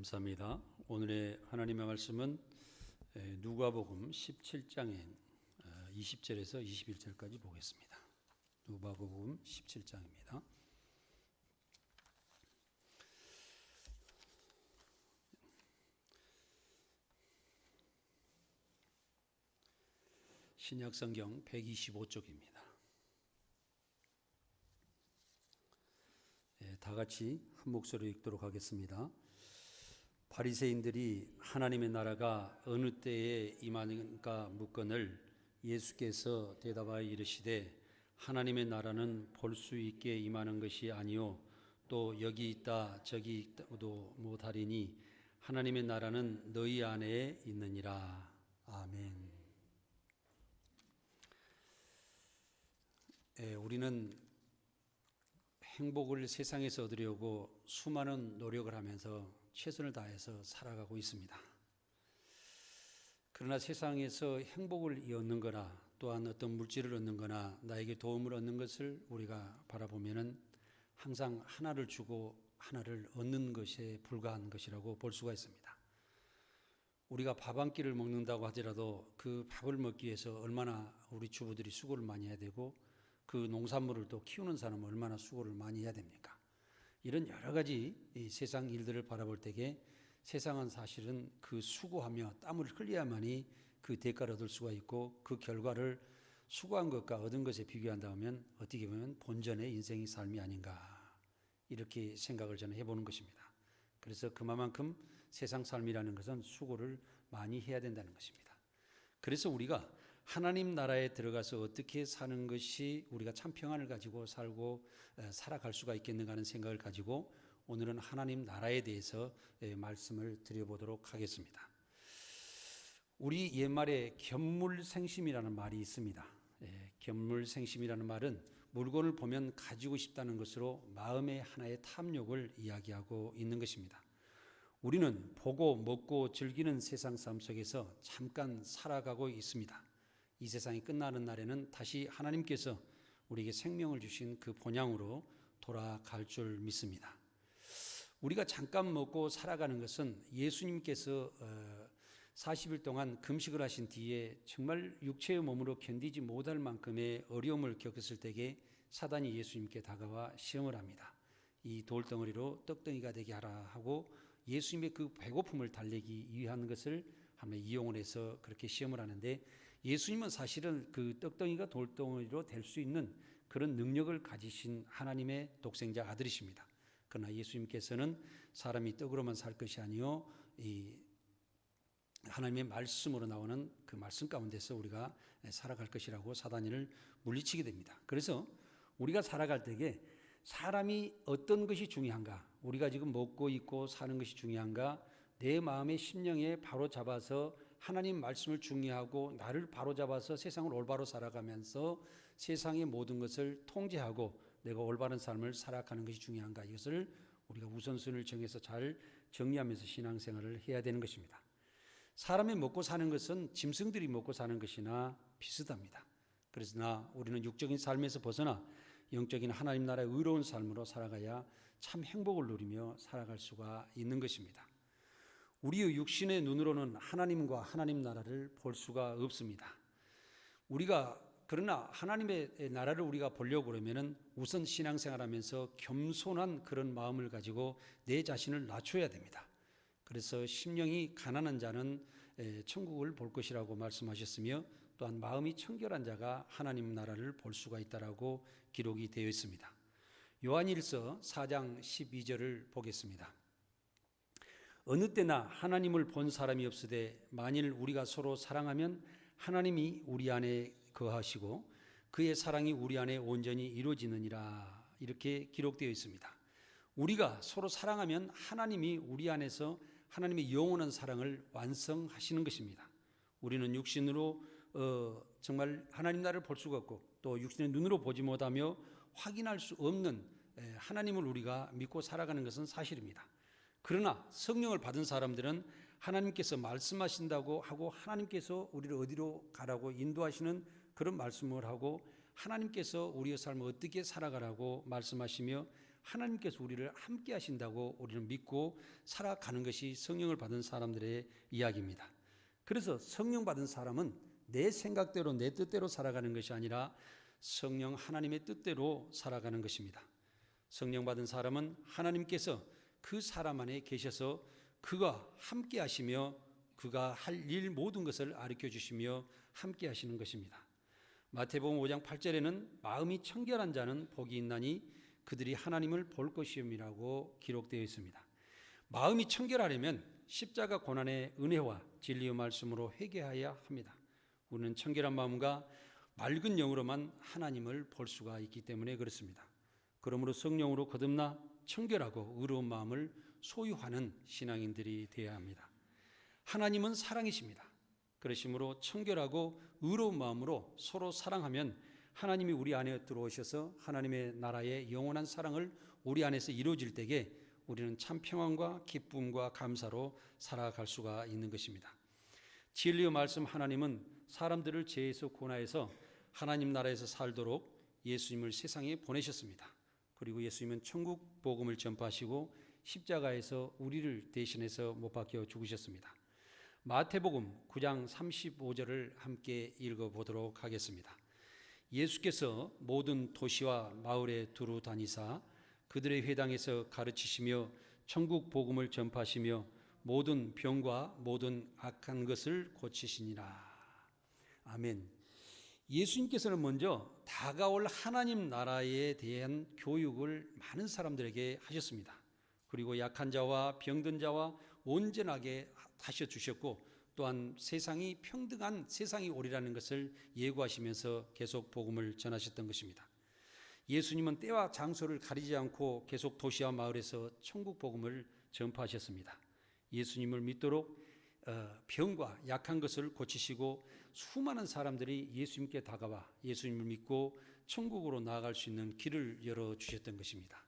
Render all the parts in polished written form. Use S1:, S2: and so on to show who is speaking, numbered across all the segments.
S1: 감사합니다. 오늘의 하나님의 말씀은 누가복음 17장의 20절에서 21절까지 보겠습니다. 누가복음 17장입니다. 신약성경 125쪽입니다. 다 같이 한 목소리로 읽도록 하겠습니다. 바리새인들이 하나님의 나라가 어느 때에 임하는가 묻거늘 예수께서 대답하여 이르시되 하나님의 나라는 볼 수 있게 임하는 것이 아니요 또 여기 있다 저기 있다도 못하리니 하나님의 나라는 너희 안에 있느니라. 아멘. 우리는 행복을 세상에서 얻으려고 수많은 노력을 하면서 최선을 다해서 살아가고 있습니다. 그러나 세상에서 행복을 얻는 거나 또한 어떤 물질을 얻는 거나 나에게 도움을 얻는 것을 우리가 바라보면은 항상 하나를 주고 하나를 얻는 것에 불과한 것이라고 볼 수가 있습니다. 우리가 밥 한 끼를 먹는다고 하더라도 그 밥을 먹기 위해서 얼마나 우리 주부들이 수고를 많이 해야 되고 그 농산물을 또 키우는 사람은 얼마나 수고를 많이 해야 됩니까? 이런 여러 가지 이 세상 일들을 바라볼 때에 세상은 사실은 그 수고하며 땀을 흘려야만이 그 대가를 얻을 수가 있고 그 결과를 수고한 것과 얻은 것에 비교한다면 어떻게 보면 본전의 인생의 삶이 아닌가 이렇게 생각을 저는 해보는 것입니다. 그래서 그만큼 세상 삶이라는 것은 수고를 많이 해야 된다는 것입니다. 그래서 우리가 하나님 나라에 들어가서 어떻게 사는 것이 우리가 참 평안을 가지고 살고 살아갈 수가 있겠는가 하는 생각을 가지고 오늘은 하나님 나라에 대해서 말씀을 드려보도록 하겠습니다. 우리 옛말에 견물생심이라는 말이 있습니다. 견물생심이라는 말은 물건을 보면 가지고 싶다는 것으로 마음의 하나의 탐욕을 이야기하고 있는 것입니다. 우리는 보고 먹고 즐기는 세상 삶 속에서 잠깐 살아가고 있습니다. 이 세상이 끝나는 날에는 다시 하나님께서 우리에게 생명을 주신 그 본향으로 돌아갈 줄 믿습니다. 우리가 잠깐 먹고 살아가는 것은 예수님께서 40일 동안 금식을 하신 뒤에 정말 육체의 몸으로 견디지 못할 만큼의 어려움을 겪었을 때에 사단이 예수님께 다가와 시험을 합니다. 이 돌덩어리로 떡덩이가 되게 하라 하고 예수님의 그 배고픔을 달래기 위한 것을 한번 이용을 해서 그렇게 시험을 하는데 예수님은 사실은 그 떡덩이가 돌덩어리로 될 수 있는 그런 능력을 가지신 하나님의 독생자 아들이십니다. 그러나 예수님께서는 사람이 떡으로만 살 것이 아니요 이 하나님의 말씀으로 나오는 그 말씀 가운데서 우리가 살아갈 것이라고 사단을 물리치게 됩니다. 그래서 우리가 살아갈 때에 사람이 어떤 것이 중요한가, 우리가 지금 먹고 있고 사는 것이 중요한가, 내 마음의 심령에 바로 잡아서 하나님 말씀을 중요하고 나를 바로 잡아서 세상을 올바로 살아가면서 세상의 모든 것을 통제하고 내가 올바른 삶을 살아가는 것이 중요한가, 이것을 우리가 우선순위를 정해서 잘 정리하면서 신앙생활을 해야 되는 것입니다. 사람이 먹고 사는 것은 짐승들이 먹고 사는 것이나 비슷합니다. 그러나 우리는 육적인 삶에서 벗어나 영적인 하나님 나라의 의로운 삶으로 살아가야 참 행복을 누리며 살아갈 수가 있는 것입니다. 우리의 육신의 눈으로는 하나님과 하나님 나라를 볼 수가 없습니다. 그러나 하나님의 나라를 우리가 보려고 그러면은 우선 신앙생활하면서 겸손한 그런 마음을 가지고 내 자신을 낮춰야 됩니다. 그래서 심령이 가난한 자는 천국을 볼 것이라고 말씀하셨으며 또한 마음이 청결한 자가 하나님 나라를 볼 수가 있다라고 기록이 되어 있습니다. 요한일서 4장 12절을 보겠습니다. 어느 때나 하나님을 본 사람이 없으되 만일 우리가 서로 사랑하면 하나님이 우리 안에 거하시고 그의 사랑이 우리 안에 온전히 이루어지느니라 이렇게 기록되어 있습니다. 우리가 서로 사랑하면 하나님이 우리 안에서 하나님의 영원한 사랑을 완성하시는 것입니다. 우리는 육신으로 정말 하나님 나라를 볼 수가 없고 또 육신의 눈으로 보지 못하며 확인할 수 없는 하나님을 우리가 믿고 살아가는 것은 사실입니다. 그러나 성령을 받은 사람들은 하나님께서 말씀하신다고 하고 하나님께서 우리를 어디로 가라고 인도하시는 그런 말씀을 하고 하나님께서 우리의 삶을 어떻게 살아가라고 말씀하시며 하나님께서 우리를 함께 하신다고 우리는 믿고 살아가는 것이 성령을 받은 사람들의 이야기입니다. 그래서 성령 받은 사람은 내 생각대로 내 뜻대로 살아가는 것이 아니라 성령 하나님의 뜻대로 살아가는 것입니다. 성령 받은 사람은 하나님께서 그 사람 안에 계셔서 그가 함께 하시며 그가 할 일 모든 것을 가르쳐 주시며 함께 하시는 것입니다. 마태복음 5장 8절에는 마음이 청결한 자는 복이 있나니 그들이 하나님을 볼 것이음이라고 기록되어 있습니다. 마음이 청결하려면 십자가 고난의 은혜와 진리의 말씀으로 회개해야 합니다. 우리는 청결한 마음과 맑은 영으로만 하나님을 볼 수가 있기 때문에 그렇습니다. 그러므로 성령으로 거듭나 청결하고 의로운 마음을 소유하는 신앙인들이 되어야 합니다. 하나님은 사랑이십니다. 그러시므로 청결하고 의로운 마음으로 서로 사랑하면 하나님이 우리 안에 들어오셔서 하나님의 나라의 영원한 사랑을 우리 안에서 이루어질 때에 우리는 참 평안과 기쁨과 감사로 살아갈 수가 있는 것입니다. 진리의 말씀 하나님은 사람들을 죄에서 구원하여서 하나님 나라에서 살도록 예수님을 세상에 보내셨습니다. 그리고 예수님은 천국 복음을 전파하시고 십자가에서 우리를 대신해서 못 박혀 죽으셨습니다. 마태복음 9장 35절을 함께 읽어보도록 하겠습니다. 예수께서 모든 도시와 마을에 두루 다니사 그들의 회당에서 가르치시며 천국 복음을 전파하시며 모든 병과 모든 악한 것을 고치시니라. 아멘. 예수님께서는 먼저 다가올 하나님 나라에 대한 교육을 많은 사람들에게 하셨습니다. 그리고 약한 자와 병든 자와 온전하게 하셔주셨고 또한 세상이 평등한 세상이 오리라는 것을 예고하시면서 계속 복음을 전하셨던 것입니다. 예수님은 때와 장소를 가리지 않고 계속 도시와 마을에서 천국 복음을 전파하셨습니다. 예수님을 믿도록 병과 약한 것을 고치시고 수많은 사람들이 예수님께 다가와 예수님을 믿고 천국으로 나아갈 수 있는 길을 열어주셨던 것입니다.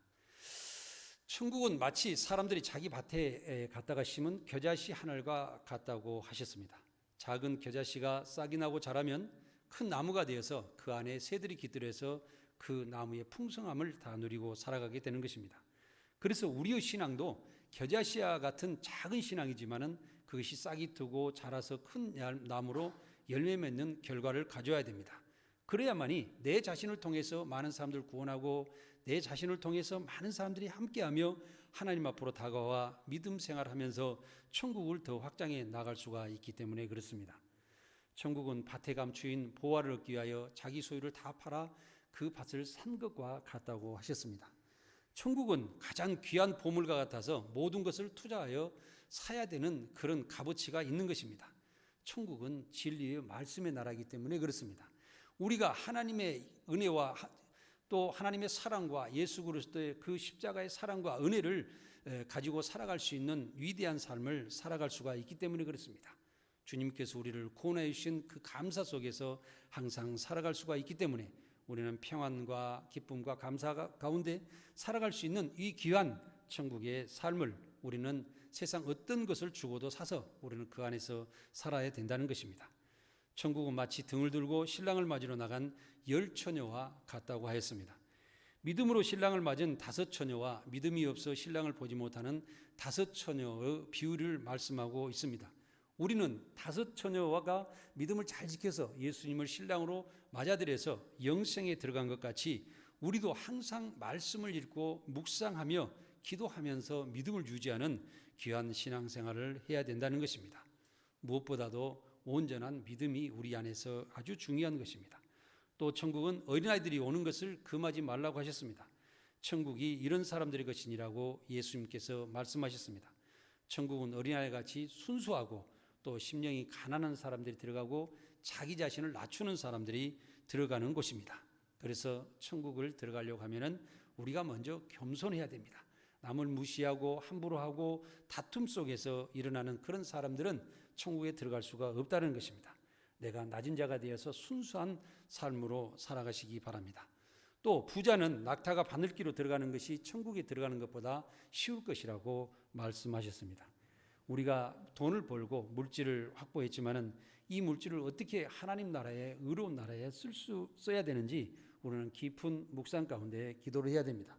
S1: 천국은 마치 사람들이 자기 밭에 갔다가 심은 겨자씨 하늘과 같다고 하셨습니다. 작은 겨자씨가 싹이 나고 자라면 큰 나무가 되어서 그 안에 새들이 깃들여서 그 나무의 풍성함을 다 누리고 살아가게 되는 것입니다. 그래서 우리의 신앙도 겨자씨와 같은 작은 신앙이지만은 그것이 싹이 트고 자라서 큰 나무로 열매 맺는 결과를 가져야 됩니다. 그래야만이 내 자신을 통해서 많은 사람들을 구원하고 내 자신을 통해서 많은 사람들이 함께하며 하나님 앞으로 다가와 믿음 생활하면서 천국을 더 확장해 나갈 수가 있기 때문에 그렇습니다. 천국은 밭에 감추인 보화를 얻기 위하여 자기 소유를 다 팔아 그 밭을 산 것과 같다고 하셨습니다. 천국은 가장 귀한 보물과 같아서 모든 것을 투자하여 사야 되는 그런 값어치가 있는 것입니다. 천국은 진리의 말씀의 나라이기 때문에 그렇습니다. 우리가 하나님의 은혜와 또 하나님의 사랑과 예수 그리스도의 그 십자가의 사랑과 은혜를 가지고 살아갈 수 있는 위대한 삶을 살아갈 수가 있기 때문에 그렇습니다. 주님께서 우리를 구원해 주신 그 감사 속에서 항상 살아갈 수가 있기 때문에 우리는 평안과 기쁨과 감사 가운데 살아갈 수 있는 이 귀한 천국의 삶을 우리는 세상 어떤 것을 주고도 사서 우리는 그 안에서 살아야 된다는 것입니다. 천국은 마치 등을 들고 신랑을 맞으러 나간 10처녀와 같다고 하였습니다. 믿음으로 신랑을 맞은 5처녀와 믿음이 없어 신랑을 보지 못하는 5처녀의 비유를 말씀하고 있습니다. 우리는 5처녀가 믿음을 잘 지켜서 예수님을 신랑으로 맞아들여서 영생에 들어간 것 같이 우리도 항상 말씀을 읽고 묵상하며 기도하면서 믿음을 유지하는 귀한 신앙생활을 해야 된다는 것입니다. 무엇보다도 온전한 믿음이 우리 안에서 아주 중요한 것입니다. 또 천국은 어린아이들이 오는 것을 금하지 말라고 하셨습니다. 천국이 이런 사람들의 것이니라고 예수님께서 말씀하셨습니다. 천국은 어린아이같이 순수하고 또 심령이 가난한 사람들이 들어가고 자기 자신을 낮추는 사람들이 들어가는 곳입니다. 그래서 천국을 들어가려고 하면은 우리가 먼저 겸손해야 됩니다. 남을 무시하고 함부로 하고 다툼 속에서 일어나는 그런 사람들은 천국에 들어갈 수가 없다는 것입니다. 내가 낮은 자가 되어서 순수한 삶으로 살아가시기 바랍니다. 또 부자는 낙타가 바늘기로 들어가는 것이 천국에 들어가는 것보다 쉬울 것이라고 말씀하셨습니다. 우리가 돈을 벌고 물질을 확보했지만은 이 물질을 어떻게 하나님 나라에 의로운 나라에 써야 되는지 우리는 깊은 묵상 가운데 기도를 해야 됩니다.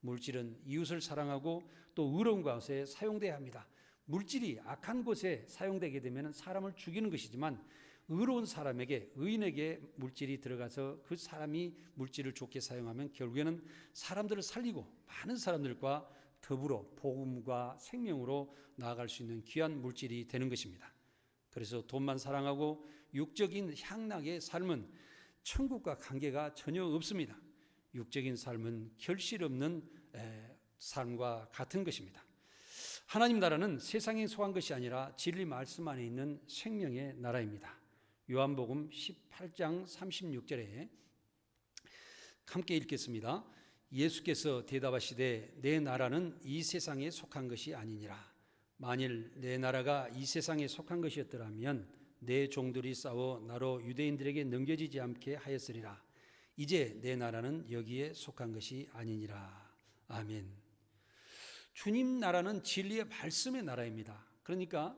S1: 물질은 이웃을 사랑하고 또 의로운 것에 사용돼야 합니다. 물질이 악한 곳에 사용되게 되면 사람을 죽이는 것이지만 의로운 사람에게, 의인에게 물질이 들어가서 그 사람이 물질을 좋게 사용하면 결국에는 사람들을 살리고 많은 사람들과 더불어 복음과 생명으로 나아갈 수 있는 귀한 물질이 되는 것입니다. 그래서 돈만 사랑하고 육적인 향락의 삶은 천국과 관계가 전혀 없습니다. 육적인 삶은 결실 없는 삶과 같은 것입니다. 하나님 나라는 세상에 속한 것이 아니라 진리 말씀 안에 있는 생명의 나라입니다. 요한복음 18장 36절에 함께 읽겠습니다. 예수께서 대답하시되 내 나라는 이 세상에 속한 것이 아니니라. 만일 내 나라가 이 세상에 속한 것이었더라면 내 종들이 싸워 나로 유대인들에게 넘겨지지 않게 하였으리라. 이제 내 나라는 여기에 속한 것이 아니니라. 아멘. 주님 나라는 진리의 말씀의 나라입니다. 그러니까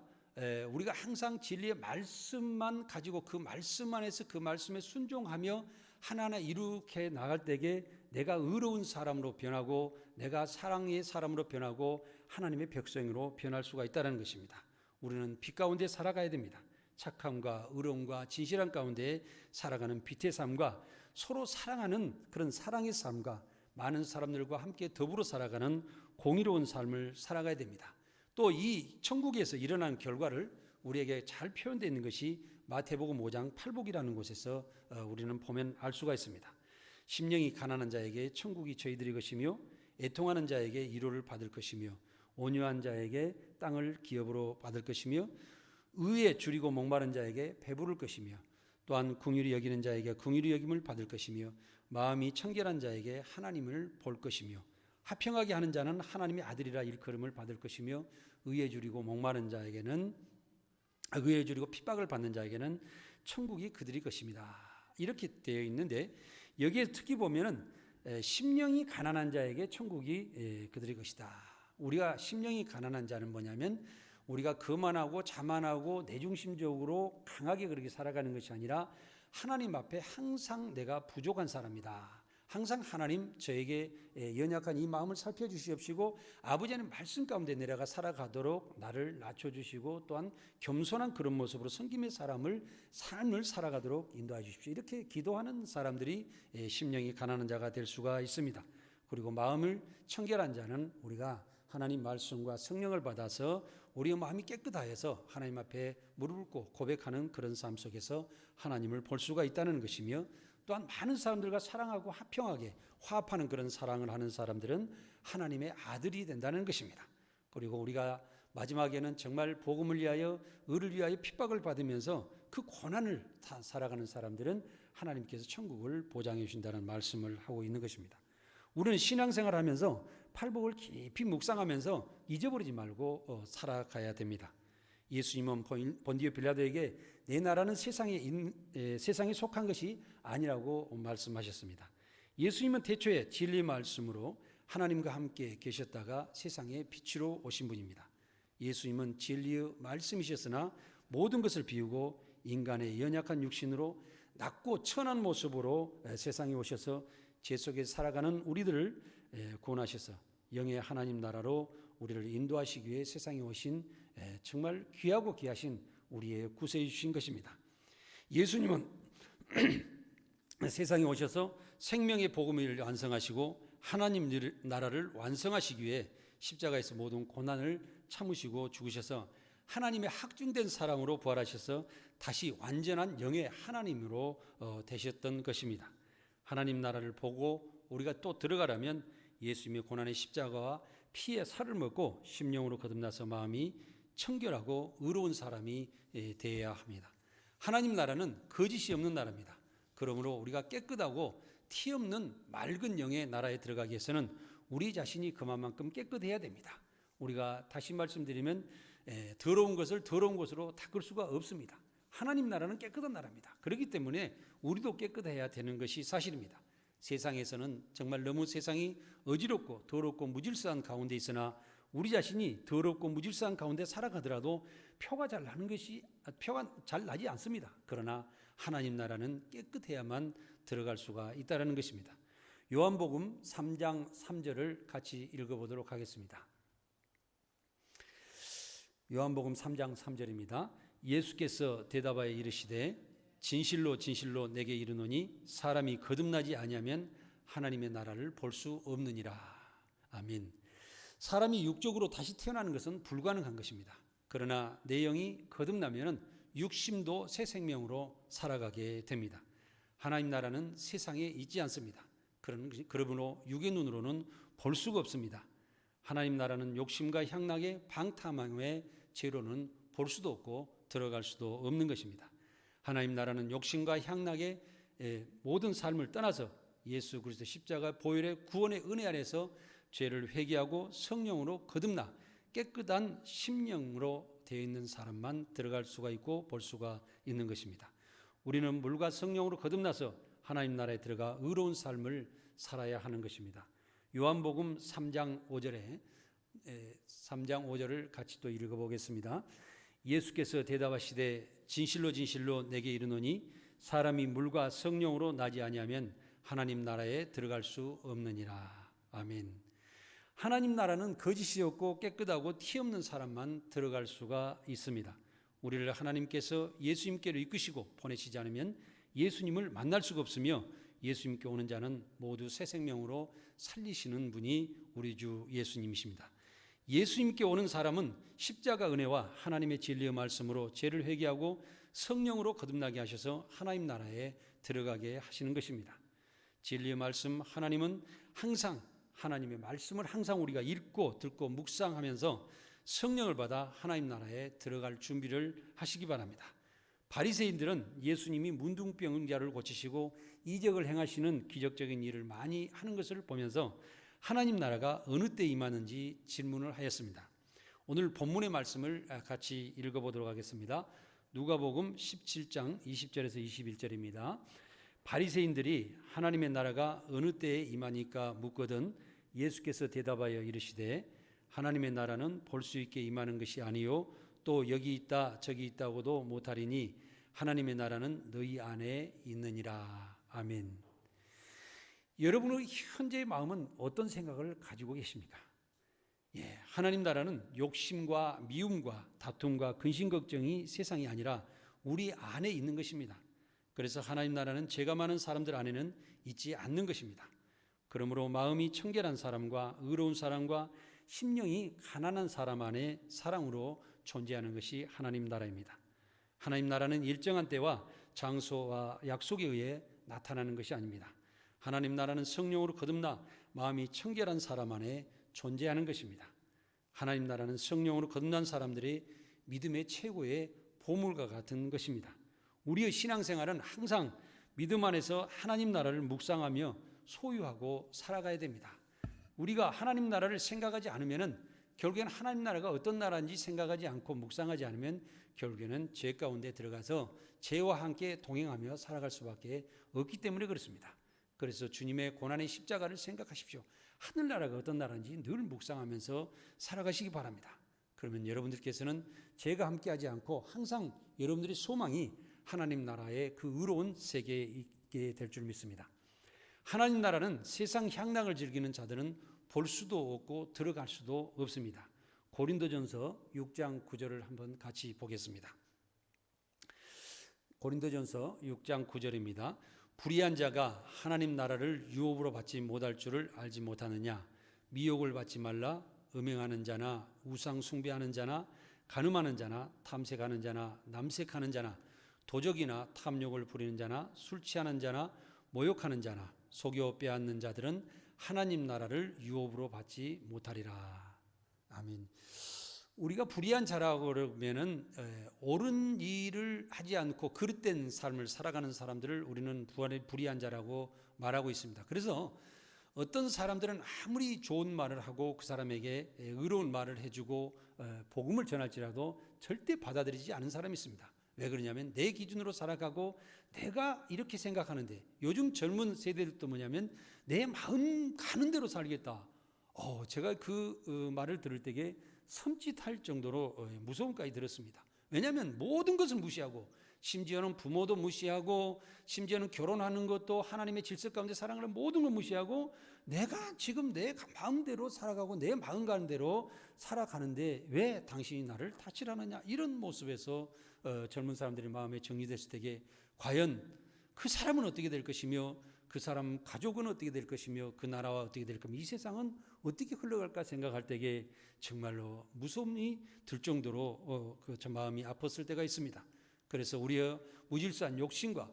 S1: 우리가 항상 진리의 말씀만 가지고 그 말씀 안에서 그 말씀에 순종하며 하나하나 이룩해 나갈 때에 내가 의로운 사람으로 변하고 내가 사랑의 사람으로 변하고 하나님의 백성으로 변할 수가 있다는 것입니다. 우리는 빛 가운데 살아가야 됩니다. 착함과 의로움과 진실한 가운데 살아가는 빛의 삶과 서로 사랑하는 그런 사랑의 삶과 많은 사람들과 함께 더불어 살아가는 공의로운 삶을 살아가야 됩니다. 또 이 천국에서 일어난 결과를 우리에게 잘 표현되어 있는 것이 마태복음 5장 8복이라는 곳에서 우리는 보면 알 수가 있습니다. 심령이 가난한 자에게 천국이 저희들의 것이며 애통하는 자에게 위로를 받을 것이며 온유한 자에게 땅을 기업으로 받을 것이며 의에 줄이고 목마른 자에게 배부를 것이며 또한 긍휼히 여기는 자에게 긍휼히 여김을 받을 것이며 마음이 청결한 자에게 하나님을 볼 것이며 화평하게 하는 자는 하나님의 아들이라 일컬음을 받을 것이며 의에 줄이고 목마른 자에게는 의에 줄이고 핍박을 받는 자에게는 천국이 그들의 것입니다. 이렇게 되어 있는데 여기에 특히 보면은 심령이 가난한 자에게 천국이 그들의 것이다. 우리가 심령이 가난한 자는 뭐냐면 우리가 거만하고 자만하고 내중심적으로 강하게 그렇게 살아가는 것이 아니라 하나님 앞에 항상 내가 부족한 사람이다. 항상 하나님 저에게 연약한 이 마음을 살펴주시옵시고 아버지의 말씀 가운데 내려가 살아가도록 나를 낮춰주시고 또한 겸손한 그런 모습으로 섬김의 삶을 살아가도록 인도해 주십시오. 이렇게 기도하는 사람들이 심령이 가난한 자가 될 수가 있습니다. 그리고 마음을 청결한 자는 우리가 하나님 말씀과 성령을 받아서 우리의 마음이 깨끗하여서 하나님 앞에 무릎을 꿇고 고백하는 그런 삶 속에서 하나님을 볼 수가 있다는 것이며 또한 많은 사람들과 사랑하고 화평하게 화합하는 그런 사랑을 하는 사람들은 하나님의 아들이 된다는 것입니다. 그리고 우리가 마지막에는 정말 복음을 위하여 의를 위하여 핍박을 받으면서 그 고난을 살아가는 사람들은 하나님께서 천국을 보장해 주신다는 말씀을 하고 있는 것입니다. 우리는 신앙생활을 하면서 팔복을 깊이 묵상하면서 잊어버리지 말고 살아가야 됩니다. 예수님은 본디오 빌라도에게 내 나라는 세상에 속한 것이 아니라고 말씀하셨습니다. 예수님은 태초에 진리 말씀으로 하나님과 함께 계셨다가 세상에 빛으로 오신 분입니다. 예수님은 진리의 말씀이셨으나 모든 것을 비우고 인간의 연약한 육신으로 낮고 천한 모습으로 세상에 오셔서 죄 속에 살아가는 우리들을 구원하셔서 영의 하나님 나라로 우리를 인도하시기 위해 세상에 오신 정말 귀하고 귀하신 우리의 구세해 주신 것입니다. 예수님은 세상에 오셔서 생명의 복음을 완성하시고 하나님 나라를 완성하시기 위해 십자가에서 모든 고난을 참으시고 죽으셔서 하나님의 확증된 사랑으로 부활하셔서 다시 완전한 영의 하나님으로 되셨던 것입니다. 하나님 나라를 보고 우리가 또 들어가려면 예수님의 고난의 십자가와 피의 살을 먹고 심령으로 거듭나서 마음이 청결하고 의로운 사람이 되어야 합니다. 하나님 나라는 거짓이 없는 나라입니다. 그러므로 우리가 깨끗하고 티 없는 맑은 영의 나라에 들어가기 위해서는 우리 자신이 그만큼 깨끗해야 됩니다. 우리가 다시 말씀드리면 더러운 것을 더러운 것으로 닦을 수가 없습니다. 하나님 나라는 깨끗한 나라입니다. 그렇기 때문에 우리도 깨끗해야 되는 것이 사실입니다. 세상에서는 정말 너무 세상이 어지럽고 더럽고 무질서한 가운데 있으나 우리 자신이 더럽고 무질서한 가운데 살아가더라도 표가 잘 나지 않습니다. 그러나 하나님 나라는 깨끗해야만 들어갈 수가 있다는 것입니다. 요한복음 3장 3절을 같이 읽어보도록 하겠습니다. 요한복음 3장 3절입니다. 예수께서 대답하여 이르시되 진실로 진실로 내게 이르노니 사람이 거듭나지 아니하면 하나님의 나라를 볼 수 없느니라. 아멘. 사람이 육적으로 다시 태어나는 것은 불가능한 것입니다. 그러나 내 영이 거듭나면 육심도 새 생명으로 살아가게 됩니다. 하나님 나라는 세상에 있지 않습니다. 그러므로 육의 눈으로는 볼 수가 없습니다. 하나님 나라는 욕심과 향락의 방탕함의 죄로는 볼 수도 없고 들어갈 수도 없는 것입니다. 하나님 나라는 욕심과 향락의 모든 삶을 떠나서 예수 그리스도 십자가 보혈의 구원의 은혜 안에서 죄를 회개하고 성령으로 거듭나 깨끗한 심령으로 되어 있는 사람만 들어갈 수가 있고 볼 수가 있는 것입니다. 우리는 물과 성령으로 거듭나서 하나님 나라에 들어가 의로운 삶을 살아야 하는 것입니다. 요한복음 3장 5절을 같이 또 읽어보겠습니다. 예수께서 대답하시되 진실로 진실로 내게 이르노니 사람이 물과 성령으로 나지 아니하면 하나님 나라에 들어갈 수 없느니라. 아멘. 하나님 나라는 거짓이 없고 깨끗하고 티 없는 사람만 들어갈 수가 있습니다. 우리를 하나님께서 예수님께로 이끄시고 보내시지 않으면 예수님을 만날 수가 없으며 예수님께 오는 자는 모두 새 생명으로 살리시는 분이 우리 주 예수님이십니다. 예수님께 오는 사람은 십자가 은혜와 하나님의 진리의 말씀으로 죄를 회개하고 성령으로 거듭나게 하셔서 하나님 나라에 들어가게 하시는 것입니다. 진리의 말씀, 하나님은 항상 하나님의 말씀을 항상 우리가 읽고 듣고 묵상하면서 성령을 받아 하나님 나라에 들어갈 준비를 하시기 바랍니다. 바리새인들은 예수님이 문둥병자를 고치시고 이적을 행하시는 기적적인 일을 많이 하는 것을 보면서 하나님 나라가 어느 때 임하는지 질문을 하였습니다. 오늘 본문의 말씀을 같이 읽어보도록 하겠습니다. 누가복음 17장 20절에서 21절입니다. 바리새인들이 하나님의 나라가 어느 때에 임하니까 묻거든 예수께서 대답하여 이르시되 하나님의 나라는 볼 수 있게 임하는 것이 아니요 또 여기 있다 저기 있다고도 못하리니 하나님의 나라는 너희 안에 있느니라. 아멘. 여러분의 현재의 마음은 어떤 생각을 가지고 계십니까? 하나님 나라는 욕심과 미움과 다툼과 근심 걱정이 세상이 아니라 우리 안에 있는 것입니다. 그래서 하나님 나라는 죄가 많은 사람들 안에는 있지 않는 것입니다. 그러므로 마음이 청결한 사람과 의로운 사람과 심령이 가난한 사람 안에 사랑으로 존재하는 것이 하나님 나라입니다. 하나님 나라는 일정한 때와 장소와 약속에 의해 나타나는 것이 아닙니다. 하나님 나라는 성령으로 거듭나 마음이 청결한 사람 안에 존재하는 것입니다. 하나님 나라는 성령으로 거듭난 사람들의 믿음의 최고의 보물과 같은 것입니다. 우리의 신앙생활은 항상 믿음 안에서 하나님 나라를 묵상하며 소유하고 살아가야 됩니다. 우리가 하나님 나라를 생각하지 않으면 결국에는 하나님 나라가 어떤 나라인지 생각하지 않고 묵상하지 않으면 결국에는 죄 가운데 들어가서 죄와 함께 동행하며 살아갈 수밖에 없기 때문에 그렇습니다. 그래서 주님의 고난의 십자가를 생각하십시오. 하늘나라가 어떤 나라인지 늘 묵상하면서 살아가시기 바랍니다. 그러면 여러분들께서는 죄가 함께하지 않고 항상 여러분들의 소망이 하나님 나라의 그 의로운 세계에 있게 될 줄 믿습니다. 하나님 나라는 세상 향락을 즐기는 자들은 볼 수도 없고 들어갈 수도 없습니다. 고린도전서 6장 9절을 한번 같이 보겠습니다. 고린도전서 6장 9절입니다. 불의한 자가 하나님 나라를 유업으로 받지 못할 줄을 알지 못하느냐. 미혹을 받지 말라. 음행하는 자나 우상 숭배하는 자나 간음하는 자나 탐색하는 자나 남색하는 자나 도적이나 탐욕을 부리는 자나 술 취하는 자나 모욕하는 자나 속여 빼앗는 자들은 하나님 나라를 유업으로 받지 못하리라. 아멘. 우리가 불의한 자라고 그러면은 옳은 일을 하지 않고 그릇된 삶을 살아가는 사람들을 우리는 불의한 자라고 말하고 있습니다. 그래서 어떤 사람들은 아무리 좋은 말을 하고 그 사람에게 의로운 말을 해주고 복음을 전할지라도 절대 받아들이지 않은 사람이 있습니다. 왜 그러냐면 내 기준으로 살아가고 내가 이렇게 생각하는데, 요즘 젊은 세대들도 뭐냐면 내 마음 가는 대로 살겠다. 제가 그 말을 들을 때에 섬찟할 정도로 무서움까지 들었습니다. 왜냐하면 모든 것을 무시하고 심지어는 부모도 무시하고, 심지어는 결혼하는 것도 하나님의 질서 가운데 사랑하는 모든 걸 무시하고, 내가 지금 내 마음대로 살아가고 내 마음 가는 대로 살아가는데 왜 당신이 나를 다치라느냐, 이런 모습에서 젊은 사람들의 마음에 정리됐을 때에 과연 그 사람은 어떻게 될 것이며, 그 사람 가족은 어떻게 될 것이며, 그 나라와 어떻게 될 것이며, 이 세상은 어떻게 흘러갈까 생각할 때에 정말로 무서움이 들 정도로 저 마음이 아팠을 때가 있습니다. 그래서 우리의 무질서한 욕심과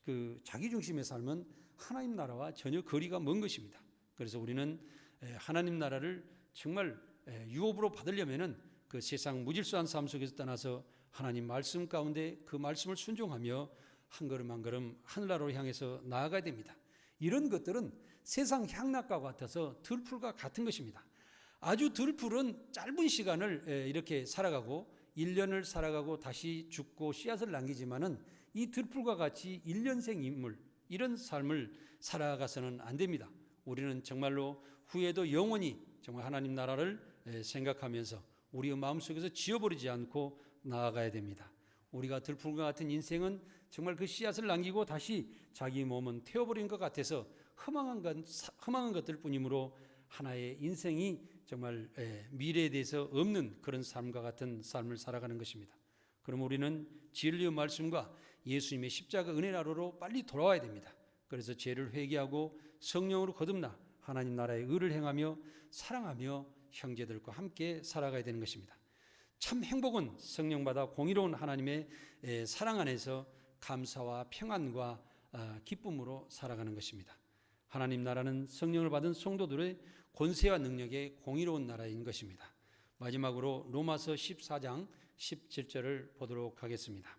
S1: 그 자기중심의 삶은 하나님 나라와 전혀 거리가 먼 것입니다. 그래서 우리는 하나님 나라를 정말 유업으로 받으려면은 그 세상 무질서한 삶 속에서 떠나서 하나님 말씀 가운데 그 말씀을 순종하며 한 걸음 한 걸음 하늘나라로 향해서 나아가야 됩니다. 이런 것들은 세상 향락과 같아서 들풀과 같은 것입니다. 아주 들풀은 짧은 시간을 이렇게 살아가고 1년을 살아가고 다시 죽고 씨앗을 남기지만은 이 들풀과 같이 1년생 인물, 이런 삶을 살아가서는 안 됩니다. 우리는 정말로 후에도 영원히 정말 하나님 나라를 생각하면서 우리의 마음속에서 지워버리지 않고 나아가야 됩니다. 우리가 들풀과 같은 인생은 정말 그 씨앗을 남기고 다시 자기 몸은 태워버린 것 같아서 허망한 것들 뿐이므로 하나의 인생이 정말 미래에 대해서 없는 그런 삶과 같은 삶을 살아가는 것입니다. 그럼 우리는 진리의 말씀과 예수님의 십자가 은혜 나라로 빨리 돌아와야 됩니다. 그래서 죄를 회개하고 성령으로 거듭나 하나님 나라의 의를 행하며 사랑하며 형제들과 함께 살아가야 되는 것입니다. 참 행복은 성령받아 공의로운 하나님의 사랑 안에서 감사와 평안과 기쁨으로 살아가는 것입니다. 하나님 나라는 성령을 받은 성도들의 권세와 능력의 공의로운 나라인 것입니다. 마지막으로 로마서 14장 17절을 보도록 하겠습니다.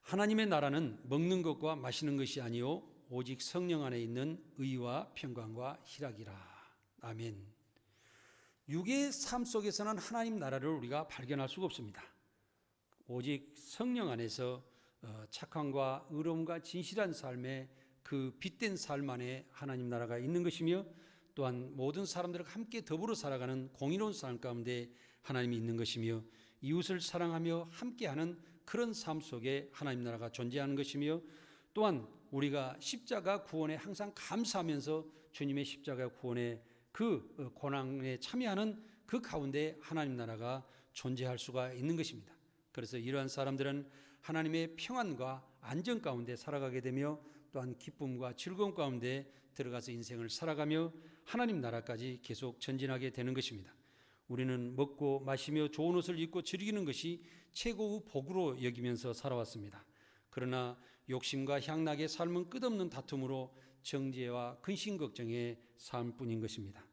S1: 하나님의 나라는 먹는 것과 마시는 것이 아니요 오직 성령 안에 있는 의와 평강과 희락이라. 아멘. 육의 삶 속에서는 하나님 나라를 우리가 발견할 수가 없습니다. 오직 성령 안에서 착함과 의로움과 진실한 삶의 그 빛된 삶 안에 하나님 나라가 있는 것이며, 또한 모든 사람들과 함께 더불어 살아가는 공의로운 삶 가운데 하나님이 있는 것이며, 이웃을 사랑하며 함께하는 그런 삶 속에 하나님 나라가 존재하는 것이며, 또한 우리가 십자가 구원에 항상 감사하면서 주님의 십자가 구원의 그 고난에 참여하는 그 가운데 하나님 나라가 존재할 수가 있는 것입니다. 그래서 이러한 사람들은 하나님의 평안과 안정 가운데 살아가게 되며, 또한 기쁨과 즐거움 가운데 들어가서 인생을 살아가며 하나님 나라까지 계속 전진하게 되는 것입니다. 우리는 먹고 마시며 좋은 옷을 입고 즐기는 것이 최고의 복으로 여기면서 살아왔습니다. 그러나 욕심과 향락의 삶은 끝없는 다툼으로 정죄와 근심 걱정의 삶뿐인 것입니다.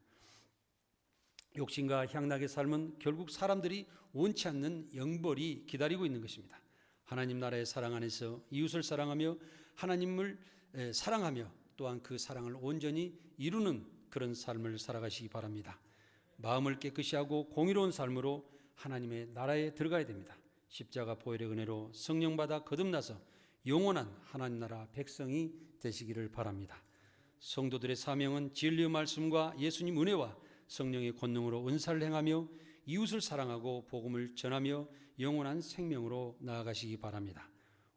S1: 욕심과 향락의 삶은 결국 사람들이 원치 않는 영벌이 기다리고 있는 것입니다. 하나님 나라의 사랑 안에서 이웃을 사랑하며 하나님을 사랑하며 또한 그 사랑을 온전히 이루는 그런 삶을 살아가시기 바랍니다. 마음을 깨끗이 하고 공의로운 삶으로 하나님의 나라에 들어가야 됩니다. 십자가 보혈의 은혜로 성령 받아 거듭나서 영원한 하나님 나라 백성이 되시기를 바랍니다. 성도들의 사명은 진리의 말씀과 예수님 은혜와 성령의 권능으로 은사를 행하며 이웃을 사랑하고 복음을 전하며 영원한 생명으로 나아가시기 바랍니다.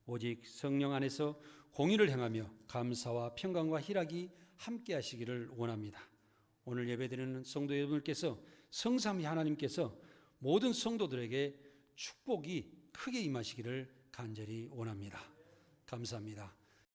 S1: 오직 성령 안에서 공의를 행하며 감사와 평강과 희락이 함께 하시기를 원합니다. 오늘 예배드리는 성도 여러분께서 성삼위 하나님께서 모든 성도들에게 축복이 크게 임하시기를 간절히 원합니다. 감사합니다.